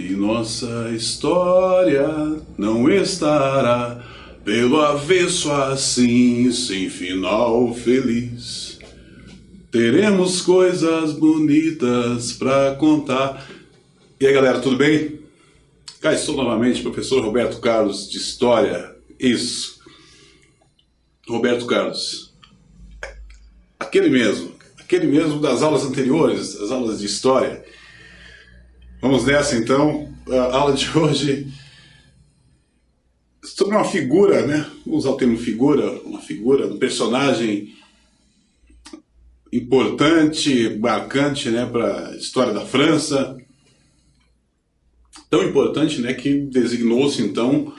E nossa história não estará pelo avesso assim, sem final feliz. Teremos coisas bonitas pra contar. E aí, galera, tudo bem? Cá estou novamente, professor Roberto Carlos de História. Isso, Roberto Carlos. Aquele mesmo das aulas anteriores, as aulas de História. Vamos nessa então, a aula de hoje sobre uma figura, né? Vamos usar o termo figura, um personagem importante, marcante, né, para a história da França. Tão importante, né, que designou-se então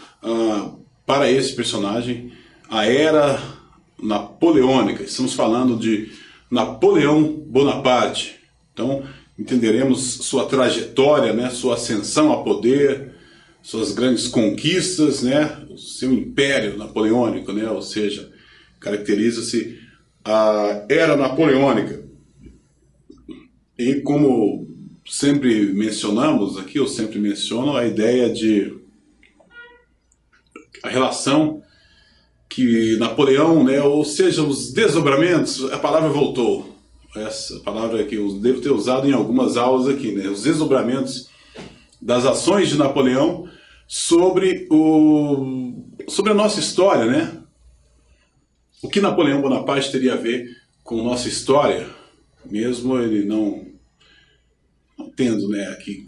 para esse personagem a Era Napoleônica. Estamos falando de Napoleão Bonaparte. Então entenderemos sua trajetória, né, sua ascensão ao poder, suas grandes conquistas, né, o seu império napoleônico, né, ou seja, caracteriza-se a Era Napoleônica. E como sempre mencionamos aqui, eu sempre menciono a ideia de a relação que Napoleão, né, ou seja, os desdobramentos, a palavra voltou. Essa palavra que eu devo ter usado em algumas aulas aqui, né? Os desdobramentos das ações de Napoleão sobre a nossa história, né? O que Napoleão Bonaparte teria a ver com nossa história, mesmo ele não tendo, né, aqui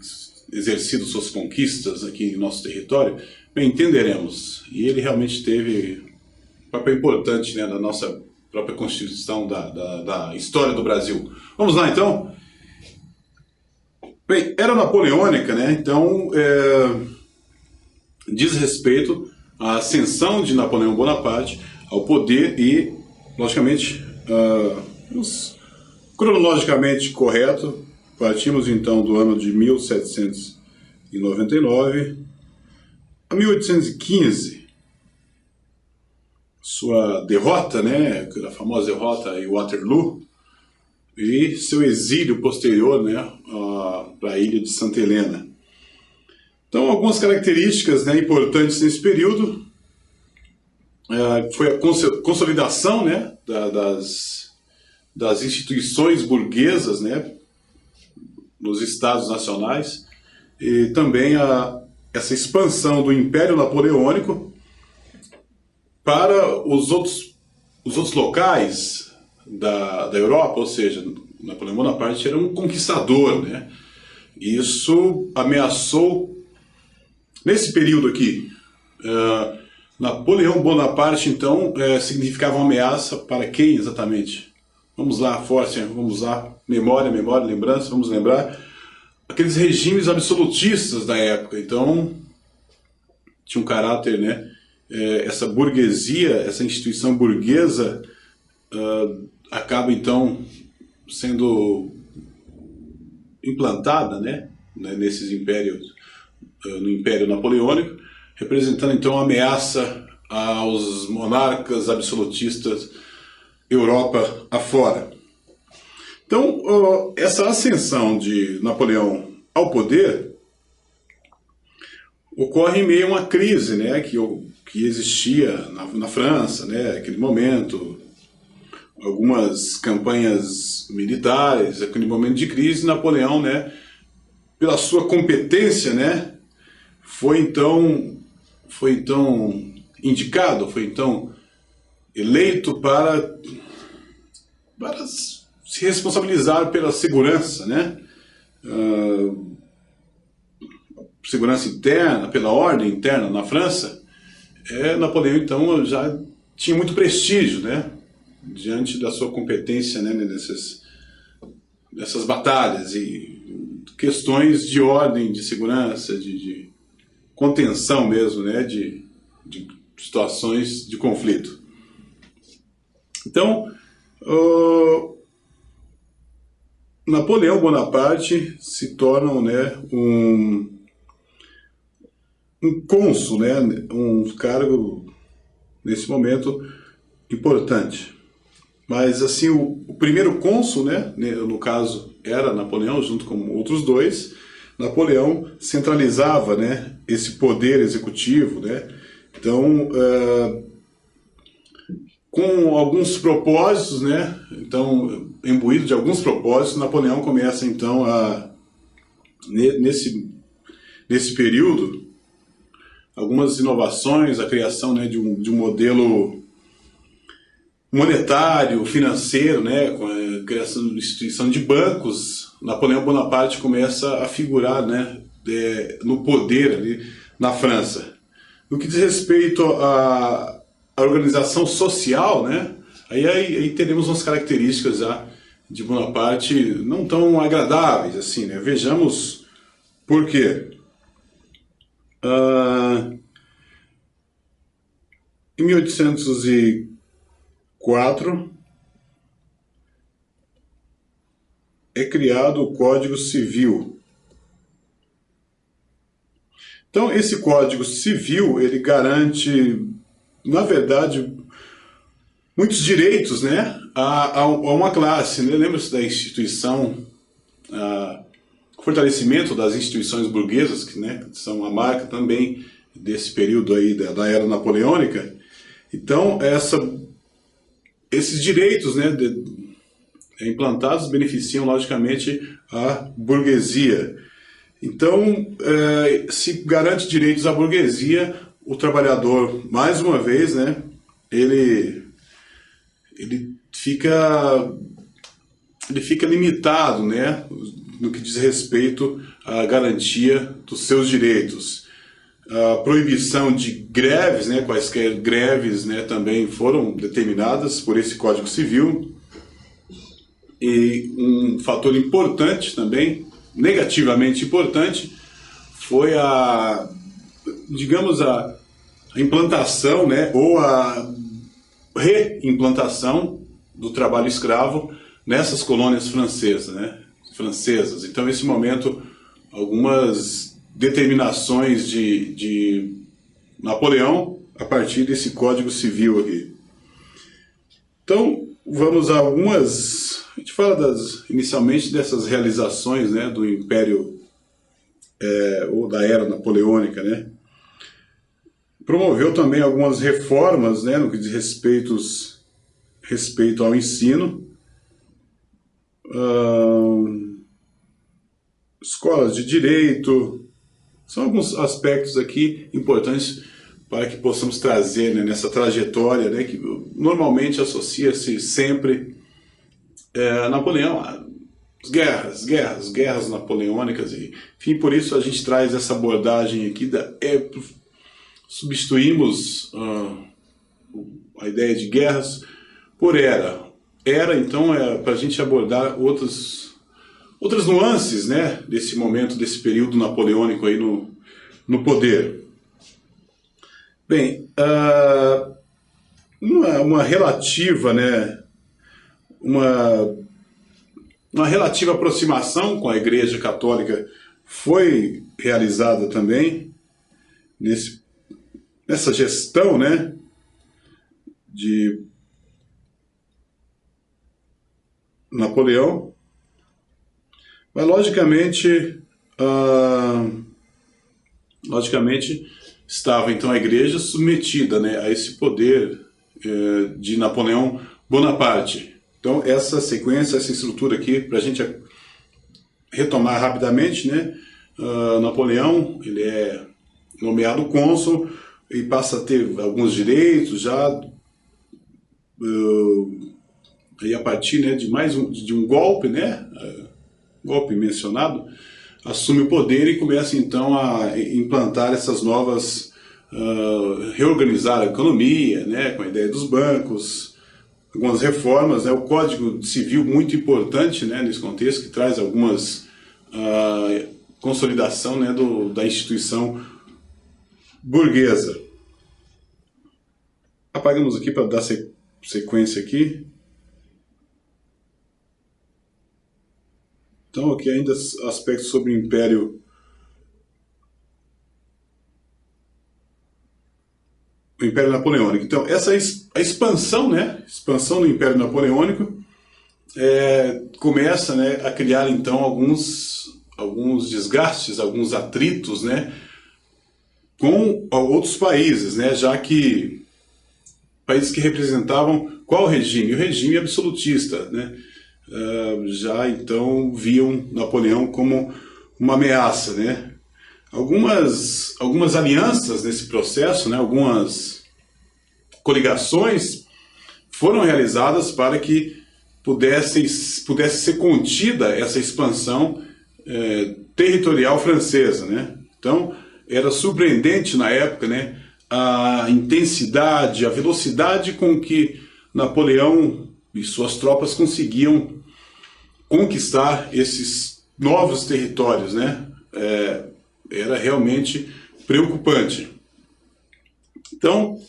exercido suas conquistas aqui em nosso território, bem, entenderemos. E ele realmente teve um papel importante, né, na nossa própria constituição da história do Brasil. Vamos lá, então? Bem, Era Napoleônica, né? Então, diz respeito à ascensão de Napoleão Bonaparte ao poder e, logicamente, cronologicamente correto, partimos então do ano de 1799 a 1815, sua derrota, né, a famosa derrota em Waterloo, e seu exílio posterior, né, para a ilha de Santa Helena. Então, algumas características, né, importantes nesse período foi a consolidação, né, das instituições burguesas, né, nos estados nacionais, e também essa expansão do Império Napoleônico para os outros locais da Europa, ou seja, Napoleão Bonaparte era um conquistador, né? Isso ameaçou, nesse período aqui, Napoleão Bonaparte, então, significava uma ameaça para quem exatamente? Vamos lá, forte, vamos lá, memória, lembrança, vamos lembrar aqueles regimes absolutistas da época. Então, tinha um caráter, né? Essa burguesia, essa instituição burguesa acaba então sendo implantada, né, nesses impérios, no Império Napoleônico, representando então uma ameaça aos monarcas absolutistas Europa afora. Então, essa ascensão de Napoleão ao poder ocorre em meio a uma crise, né, que existia na França, né, naquele momento, algumas campanhas militares, aquele momento de crise. Napoleão, né, pela sua competência, né, foi então indicado, foi então eleito para se responsabilizar pela segurança, né, segurança interna, pela ordem interna na França. Napoleão então já tinha muito prestígio, né, diante da sua competência, né, nessas batalhas e questões de ordem, de segurança, de contenção mesmo, né, de situações de conflito. Então, Napoleão Bonaparte se torna, né, um cônsul, né, um cargo nesse momento importante. Mas assim, o primeiro cônsul, né, no caso era Napoleão, junto com outros dois, Napoleão centralizava, né, esse poder executivo, né? Então, com alguns propósitos, né? Então, imbuído de alguns propósitos, Napoleão começa então nesse período, algumas inovações, a criação, né, de um modelo monetário, financeiro, né, com a criação de instituição de bancos. Napoleão Bonaparte começa a figurar, né, no poder ali na França. No que diz respeito à organização social, né, aí teremos umas características já de Bonaparte não tão agradáveis assim, né. Vejamos por quê. Em 1804 é criado o Código Civil. Então, esse Código Civil, ele garante, na verdade, muitos direitos, né, a uma classe, né? Lembra-se da instituição, o fortalecimento das instituições burguesas, que, né, são a marca também desse período aí da era napoleônica. Então, esses direitos, né, implantados beneficiam, logicamente, a burguesia. Então, se garante direitos à burguesia, o trabalhador, mais uma vez, né, ele fica limitado, né, no que diz respeito à garantia dos seus direitos. A proibição de greves, né, quaisquer greves, né, também foram determinadas por esse Código Civil. E um fator importante também, negativamente importante, foi a implantação, né, ou a reimplantação do trabalho escravo nessas colônias francesas, né, Então, nesse momento, algumas determinações de Napoleão a partir desse Código Civil aqui. Então, vamos a algumas... A gente fala inicialmente dessas realizações, né, do Império, ou da Era Napoleônica, né? Promoveu também algumas reformas, né, no que diz respeito ao ensino. Escolas de direito, são alguns aspectos aqui importantes para que possamos trazer, né, nessa trajetória, né, que normalmente associa-se sempre a Napoleão, as guerras napoleônicas, e, enfim, por isso a gente traz essa abordagem aqui, substituímos a ideia de guerras por era. Era, então, para a gente abordar outras nuances, né, desse momento, desse período napoleônico aí no poder. Bem, uma relativa, né, uma relativa aproximação com a Igreja Católica foi realizada também nessa gestão, né, de Napoleão. Mas, logicamente, estava então a Igreja submetida, né, a esse poder de Napoleão Bonaparte. Então, essa sequência, essa estrutura aqui, para a gente retomar rapidamente, né, Napoleão, ele é nomeado cônsul e passa a ter alguns direitos já, e a partir, né, de um golpe, né, golpe mencionado, assume o poder e começa então a implantar essas novas, reorganizar a economia, né, com a ideia dos bancos, algumas reformas, né, o Código Civil muito importante, né, nesse contexto, que traz algumas consolidação, né, da instituição burguesa. Apagamos aqui para dar sequência aqui. Então, aqui ainda aspectos sobre o Império Napoleônico. Então, a expansão, né, expansão do Império Napoleônico começa, né, a criar então alguns desgastes, alguns atritos, né, com outros países, né, já que países que representavam qual regime? O regime absolutista, né, já então viam Napoleão como uma ameaça, né. Algumas alianças nesse processo, né, algumas coligações foram realizadas para que pudesse ser contida essa expansão territorial francesa, né. Então, era surpreendente na época, né, a intensidade, a velocidade com que Napoleão e suas tropas conseguiam conquistar esses novos territórios, né. Era realmente preocupante. Então,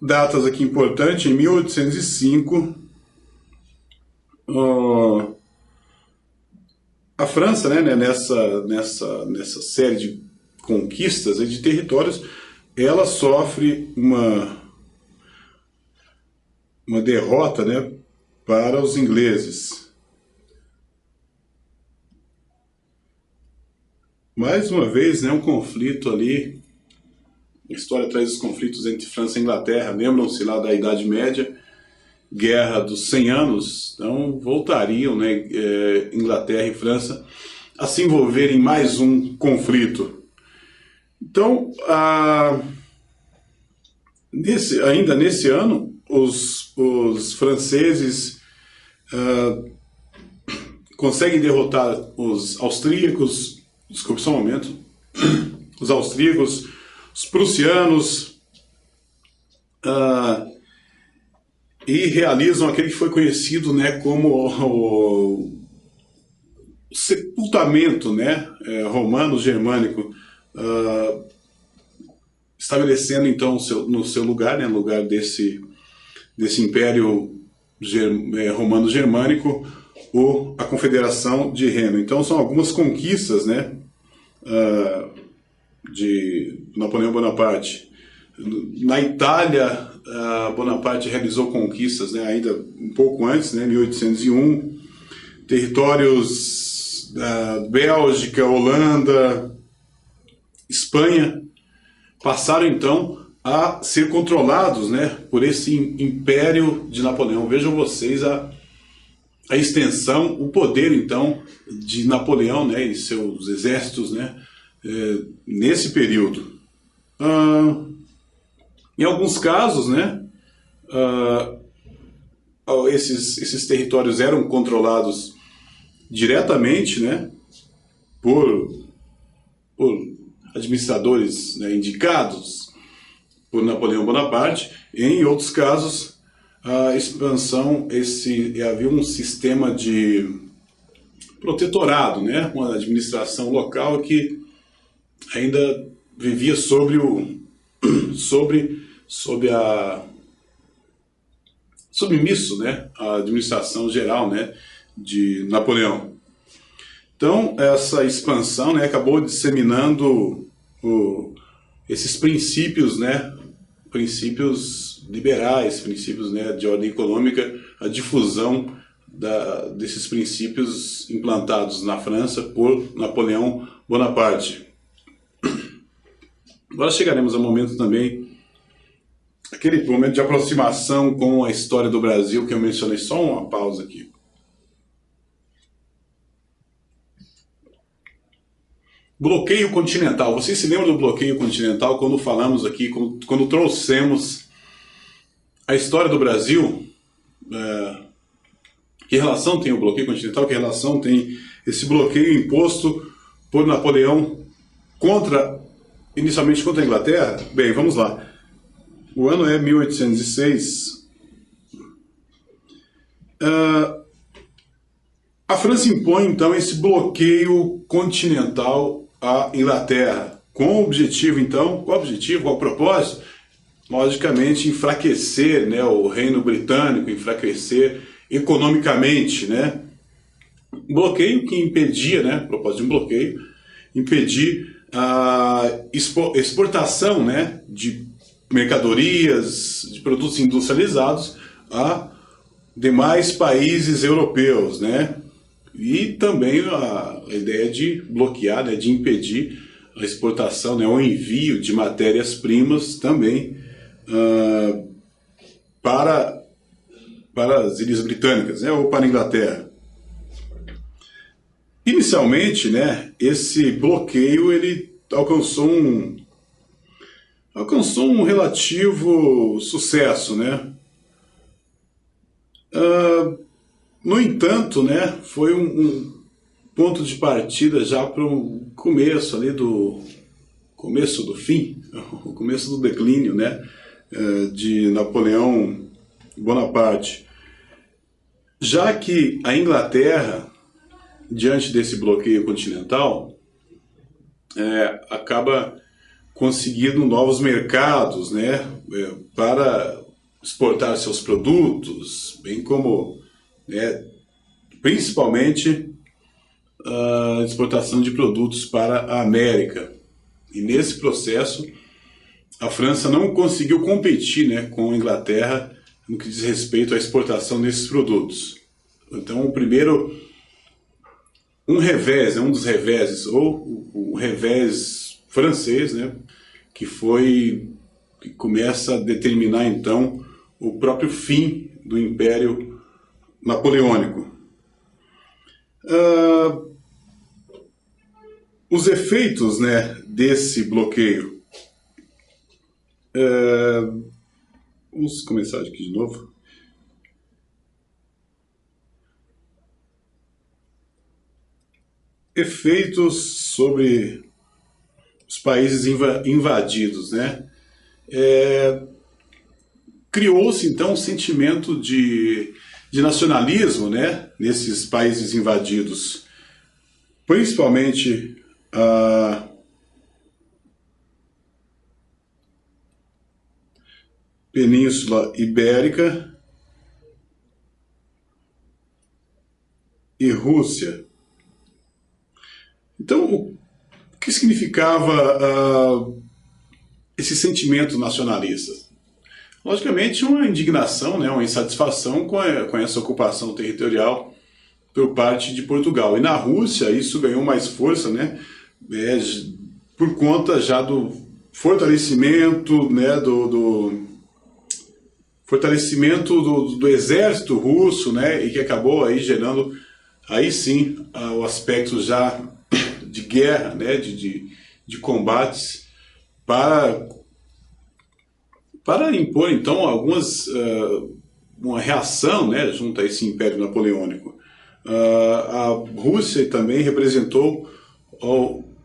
datas aqui importantes, em 1805, a França, né, nessa série de conquistas e de territórios, ela sofre uma derrota, né, para os ingleses. Mais uma vez, né, um conflito ali. A história traz os conflitos entre França e Inglaterra. Lembram-se lá da Idade Média, Guerra dos 100 Anos. Então voltariam, né, Inglaterra e França a se envolverem em mais um conflito. Então, ainda nesse ano, os franceses conseguem derrotar os austríacos. Desculpe só um momento. Os austríacos, os prussianos, e realizam aquele que foi conhecido, né, como o sepultamento, né, romano-germânico, estabelecendo então no seu lugar, né, no lugar desse império romano-germânico, a Confederação de Reno. Então são algumas conquistas, né, de Napoleão Bonaparte. Na Itália, Bonaparte realizou conquistas, né, ainda um pouco antes, né, 1801, territórios da Bélgica, Holanda, Espanha, passaram então a ser controlados, né, por esse império de Napoleão. Vejam vocês a extensão, o poder então de Napoleão, né, e seus exércitos, né, nesse período. Em alguns casos, né, esses territórios eram controlados diretamente, né, por administradores, né, indicados por Napoleão Bonaparte. Em outros casos, a expansão, havia um sistema de protetorado, né, uma administração local que ainda vivia submisso, né, à administração geral, né, de Napoleão. Então, essa expansão, né, acabou disseminando esses princípios, né, princípios liberais, princípios, né, de ordem econômica, a difusão desses princípios implantados na França por Napoleão Bonaparte. Agora chegaremos ao momento também, aquele momento de aproximação com a história do Brasil, que eu mencionei. Só uma pausa aqui. Bloqueio continental. Vocês se lembram do bloqueio continental quando falamos aqui, quando trouxemos a história do Brasil? Que relação tem o bloqueio continental? Que relação tem esse bloqueio imposto por Napoleão inicialmente contra a Inglaterra? Bem, vamos lá. O ano é 1806. A França impõe, então, esse bloqueio continental à Inglaterra. Com o objetivo, então, qual o propósito? Logicamente, enfraquecer, né, o Reino Britânico, enfraquecer economicamente, né? Bloqueio que impedia, né, propósito de um bloqueio, impedir a exportação, né, de mercadorias, de produtos industrializados a demais países europeus, né? e também a ideia de bloquear, né, de impedir a exportação, né, o envio de matérias-primas também para as Ilhas Britânicas, né, ou para a Inglaterra. Inicialmente, né, esse bloqueio ele alcançou um relativo sucesso, né? No entanto, né, foi um ponto de partida já para o começo ali começo do fim, o começo do declínio, né, de Napoleão Bonaparte, já que a Inglaterra, diante desse bloqueio continental, acaba conseguindo novos mercados, né, para exportar seus produtos, bem como, né, principalmente a exportação de produtos para a América. E nesse processo, a França não conseguiu competir, né, com a Inglaterra no que diz respeito à exportação desses produtos. Então, um dos reveses, ou o revés francês, né, que começa a determinar então o próprio fim do Império Napoleônico. Os efeitos, né, desse bloqueio. Vamos começar aqui de novo. Efeitos sobre os países invadidos, né? Criou-se então um sentimento de nacionalismo, né, nesses países invadidos, principalmente a Península Ibérica e Rússia. Então, o que significava esse sentimento nacionalista? Logicamente, uma indignação, né, uma insatisfação com essa ocupação territorial por parte de Portugal. E na Rússia isso ganhou mais força, né, por conta já do fortalecimento, né, fortalecimento do exército russo, né, e que acabou aí gerando, aí sim, o aspecto já de guerra, né, de combates para impor então uma reação, né, junto a esse Império Napoleônico. A Rússia também representou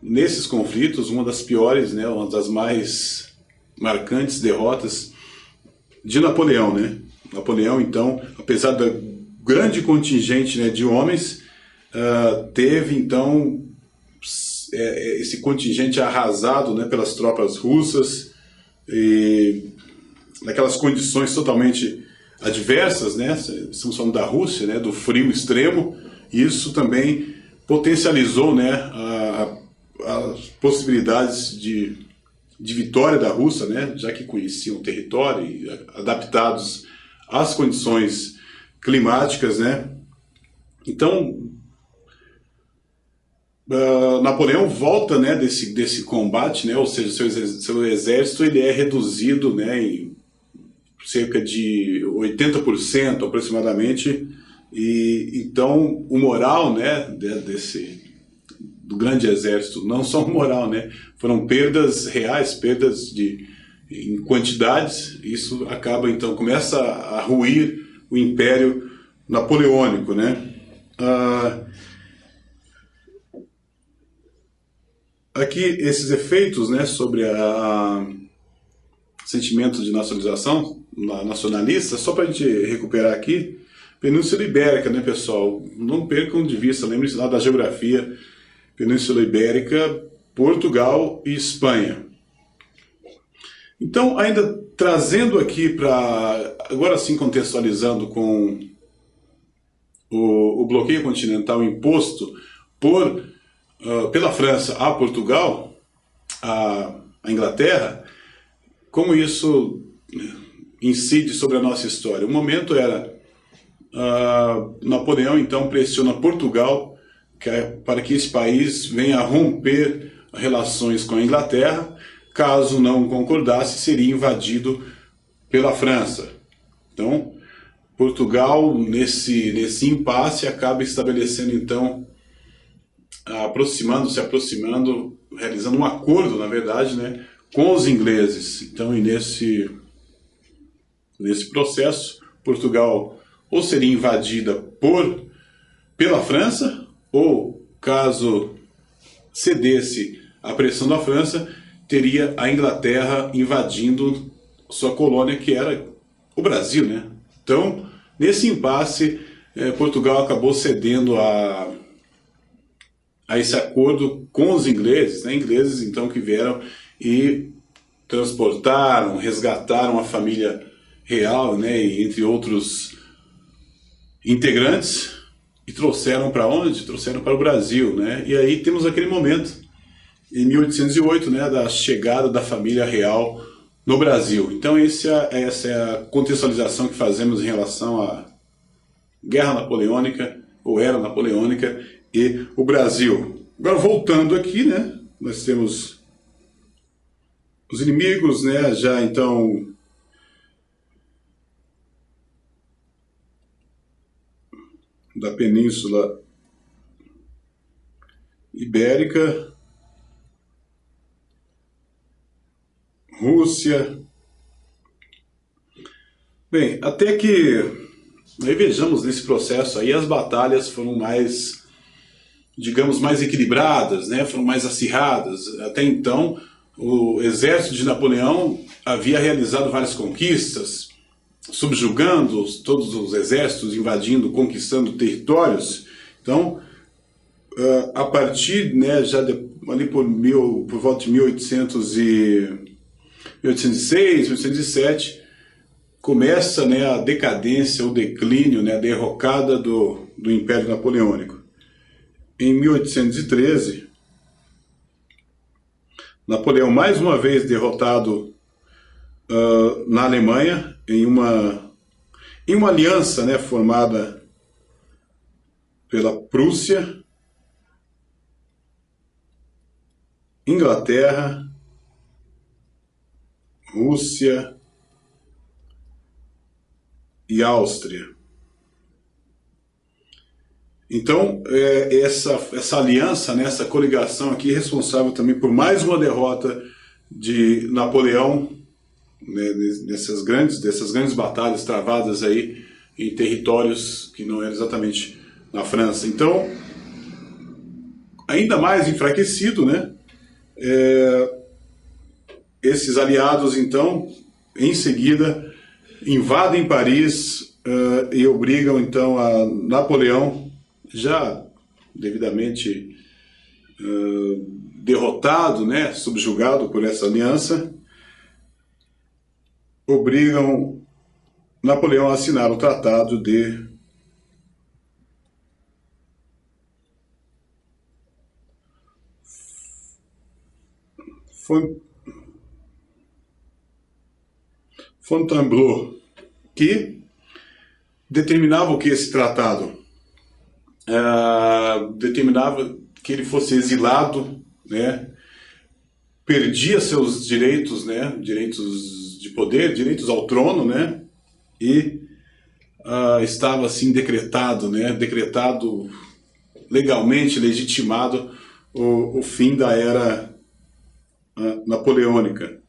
nesses conflitos uma das piores, né, uma das mais marcantes derrotas de Napoleão, né? Napoleão, então, apesar da grande contingente, né, de homens, teve então esse contingente arrasado, né, pelas tropas russas, e naquelas condições totalmente adversas, né? Estamos falando da Rússia, né, do frio extremo, e isso também potencializou, né, as possibilidades de vitória da Rússia, né, já que conheciam o território e adaptados às condições climáticas, né. Então, Napoleão volta, né, desse combate, né, ou seja, seu exército ele é reduzido, né, em cerca de 80% aproximadamente, e então o moral, né, do grande exército, não só o moral, né, foram perdas reais, perdas em quantidades. Isso acaba então, começa a ruir o Império Napoleônico, né. Aqui esses efeitos, né, sobre sentimento de nacionalização, nacionalista, só para a gente recuperar aqui, Península Ibérica, né, pessoal? Não percam de vista, lembrem-se lá da geografia, Península Ibérica, Portugal e Espanha. Então, ainda trazendo aqui para, agora sim contextualizando com o bloqueio continental imposto pela França a Portugal, a Inglaterra, como isso incide sobre a nossa história. O momento era Napoleão então pressiona Portugal para que esse país venha a romper relações com a Inglaterra. Caso não concordasse, seria invadido pela França. Então, Portugal, nesse impasse, acaba estabelecendo então, aproximando, realizando um acordo, na verdade, né, com os ingleses. Então, e nesse processo, Portugal ou seria invadida pela França, ou, caso cedesse à pressão da França, teria a Inglaterra invadindo sua colônia, que era o Brasil, né? Então, nesse impasse, Portugal acabou cedendo a esse acordo com os ingleses, né? Ingleses, então, que vieram e transportaram, resgataram a família real, né? E entre outros integrantes, e trouxeram para onde? Trouxeram para o Brasil, né? E aí temos aquele momento, em 1808, né, da chegada da família real no Brasil. Então essa é a contextualização que fazemos em relação à Guerra Napoleônica, ou Era Napoleônica, e o Brasil. Agora, voltando aqui, né, nós temos os inimigos, né, já então da Península Ibérica, Rússia. Bem, até que aí vejamos nesse processo aí, as batalhas foram mais, digamos, mais equilibradas, né? Foram mais acirradas. Até então, o exército de Napoleão havia realizado várias conquistas, subjugando todos os exércitos, invadindo, conquistando territórios. Então, a partir, né, já ali por volta de 1806, 1807, começa, né, a decadência, o declínio, né, a derrocada do Império Napoleônico. Em 1813, Napoleão, mais uma vez derrotado na Alemanha, em uma aliança, né, formada pela Prússia, Inglaterra, Rússia e Áustria. Então, essa aliança, né, essa coligação aqui, é responsável também por mais uma derrota de Napoleão, né, dessas grandes batalhas travadas aí em territórios que não eram exatamente na França. Então, ainda mais enfraquecido, né, esses aliados, então, em seguida, invadem Paris e obrigam, então, a Napoleão, já devidamente derrotado, né, subjugado por essa aliança, obrigam Napoleão a assinar o Tratado de Fontainebleau, que determinava o que esse tratado? Determinava que ele fosse exilado, né, perdia seus direitos, né, direitos de poder, direitos ao trono, né, e estava assim decretado, né, decretado legalmente, legitimado o fim da era napoleônica.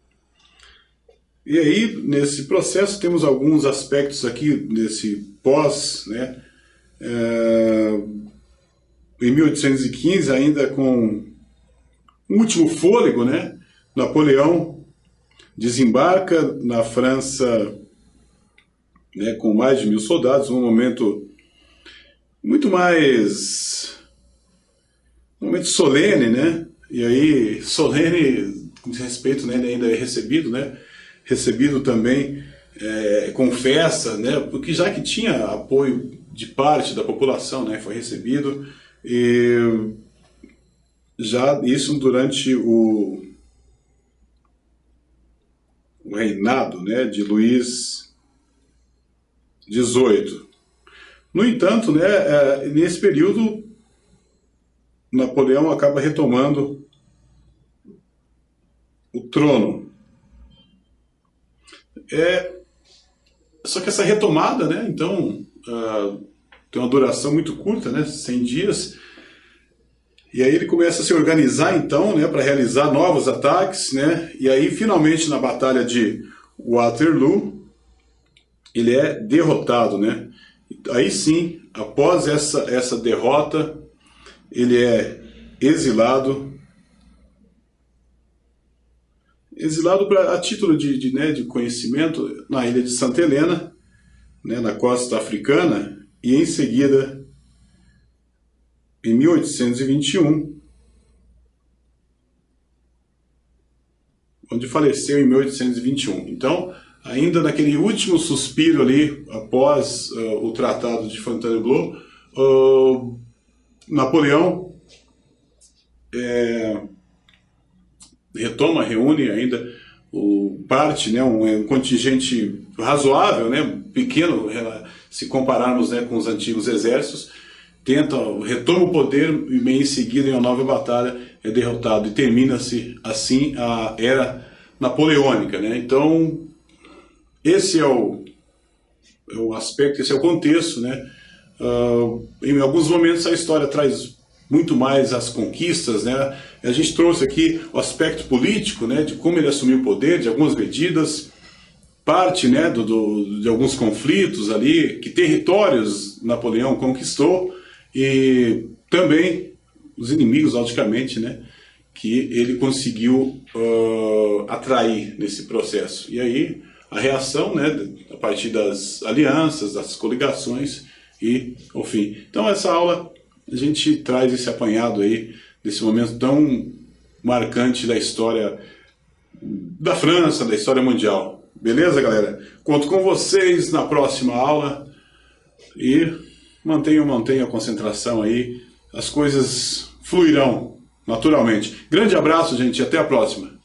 E aí, nesse processo, temos alguns aspectos aqui desse pós, né, em 1815, ainda com um último fôlego, né, Napoleão desembarca na França, né, com mais de 1000 soldados, um momento muito mais um momento solene, né, e aí solene com respeito, né, ele ainda é recebido, né, recebido também com festa, né, porque já que tinha apoio de parte da população, né, foi recebido, e já isso durante o reinado, né, de Luís XVIII. No entanto, né, nesse período, Napoleão acaba retomando o trono. Só que essa retomada, né, então, tem uma duração muito curta, né, 100 dias, e aí ele começa a se organizar, então, né, para realizar novos ataques, né, e aí, finalmente, na Batalha de Waterloo, ele é derrotado, né. Aí sim, após essa derrota, ele é exilado a título de conhecimento na ilha de Santa Helena, né, na costa africana, e em seguida, em 1821, onde faleceu em 1821. Então, ainda naquele último suspiro ali, após o Tratado de Fontainebleau, Napoleão reúne ainda parte, né, um contingente razoável, né, pequeno, se compararmos, né, com os antigos exércitos, retoma o poder e em seguida, em uma nova batalha, é derrotado e termina-se assim a era napoleônica, né? Então, esse é o aspecto, esse é o contexto, né? Em alguns momentos a história traz muito mais as conquistas, né? A gente trouxe aqui o aspecto político, né, de como ele assumiu o poder, de algumas medidas, parte, né, de alguns conflitos ali, que territórios Napoleão conquistou, e também os inimigos, logicamente, né, que ele conseguiu atrair nesse processo. E aí a reação, né, a partir das alianças, das coligações e o fim. Então essa aula a gente traz esse apanhado aí desse momento tão marcante da história da França, da história mundial. Beleza, galera? Conto com vocês na próxima aula e mantenham a concentração aí. As coisas fluirão naturalmente. Grande abraço, gente, e até a próxima.